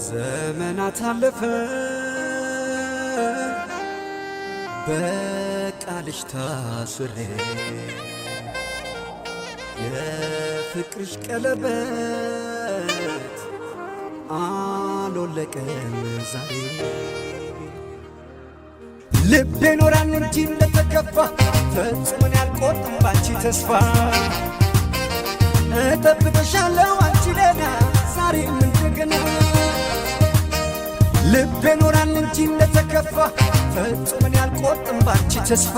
ዘመናት አለፈ በቃልሽ ታስሬ የፍቅርሽ ቀለበት አልወለቀም ዛሬ ልቤ ኖራል እንጂ እንደተከፋ ፈጽሞን ያልቆርጥም ባንቺ ተስፋ እጠብቅሻለሁ አንቺ ለና ዛሬም እንደገና ልቤ ኖራል እንጂ እንደተከፋ ፈጽሞን ያልቆርጥም ባንቺ ተስፋ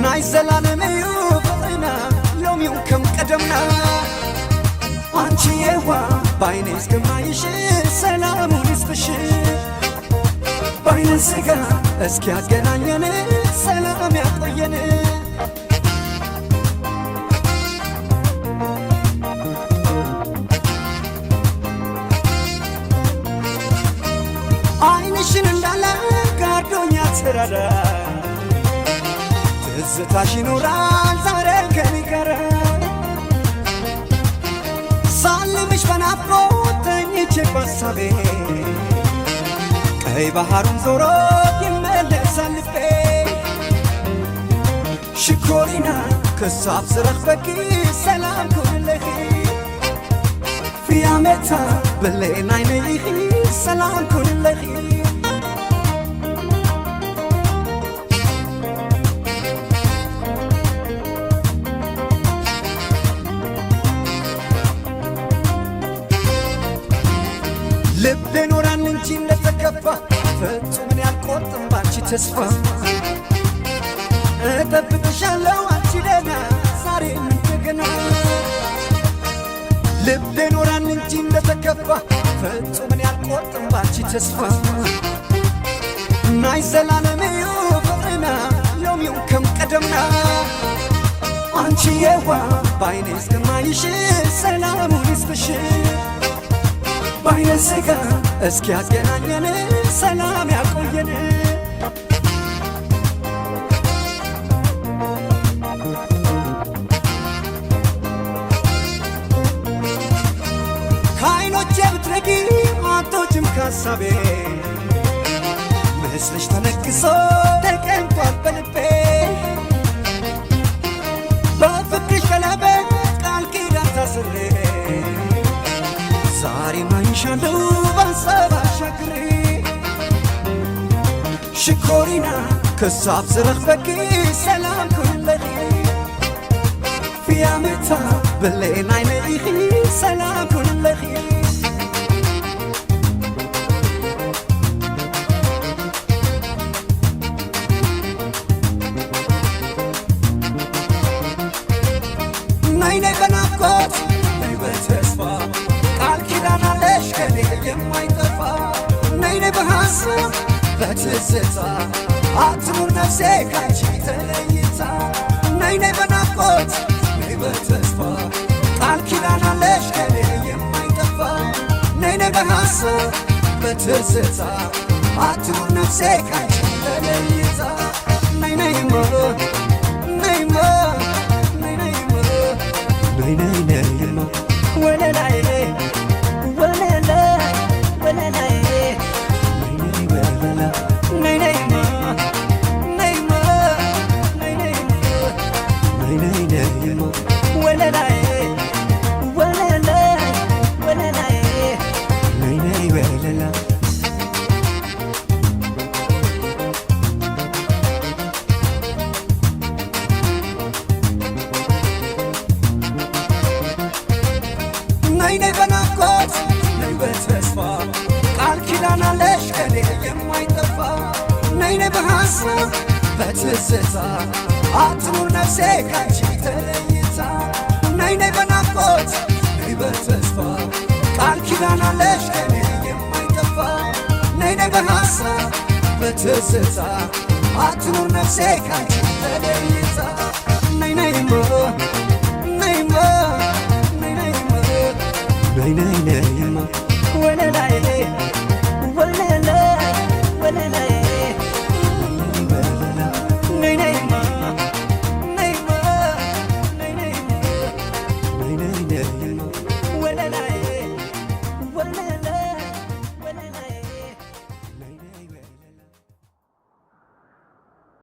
ናይ ዘላለመዩ ፍቅርና ሎሚው ከም ቀደምና አንቺ የዋ ባይኔ እስከማይሽ ሰላሙን ይስጥሽ ባይነ ስጋ እስኪ ያገናኘን ሰላም ያቆየን አይንሽን እንዳለ ጋርዶኛ ትራዳ ትዝታሽ ይኖራል ዛሬ ከኔ ጋር ሳልምሽ በናፍቆት ተኝቼ ባሳቤ ቀይ ባህሩን ዞሮ ይመለሳል ልቤ ሽኮሪና ከሳብ ስረኽ በቂ ሰላም ኩልለኺ ፊያመታ በሌን አይነይኺ ሰላም ኩልለኺ ልቤ ኖራል እንጂ እንደተከፋ ፈጽሞን ያልቆርጥም ባንቺ ተስፋ እጠብቅሻለሁ አንቺ ለና ዛሬም እንደገና ልቤ ኖራል እንጂ እንደተከፋ ፈጽሞን ያልቆርጥም ባንቺ ተስፋ ናይ ዘላለመዩ ፍቅርና ሎሚው ከም ቀደምና አንቺ የዋ ባይኔ እስከማይሽ ሰላሙን ይስጥሽ ባይነ ስጋ እስኪ ያገናኘን ሰላም ያቆየን ከዓይኖቼ ብትረቂ አቶችም ካሳቤ ምስልሽ ተነክሶ ተቀምጧል በልቤ በፍቅርሽ ቀለበት ቃል ኪዳን ታስሬ ዛሬ ማይሻለው ባንሳብ አሻግሬ ሽኮሪና ከሳብ ስረኽ በቂ ሰላም ኩለኺ ፊያመታ በሌን አይነይኺ ሰላም ኩለኺ ናይ ናይ በናፍቆት ናይ በተስፋ ኪዳን አለሽ ከኔ የማይጠፋ ነይ ነይ በሐሳብ በትዝታ አትኑር ነፍሴ ካንቺ ተለይታ ነይ ነይ በናፍቆት ነይ በተስፋ ቃል ኪዳን አለሽ ከኔ የማይጠፋ ነይ ነይ በሐሳብ በትዝታ አትኑር ነፍሴ ካንቺ ተለይታ ነይ ነይማ ነይማ ነይ ነይማ ነይ ነይ ነይማ ወለላይ ናይ ናይ በናፍቆት ናይ በተስፋ ቃል ኪዳን አለሽ ከኔ የማይጠፋ ናይ ናይ በሐሳብ በትዝታ አትኑር ነፍሴ ካንቺ ተለይታ ናይ ናይ በናፍቆት ናይ በተስፋ ቃል ኪዳን አለሽ ከኔ የማይጠፋ ናይ ናይ በሐሳብ በትዝታ አትኑር ነፍሴ ካንቺ ተለይታ ናይ nai nai nai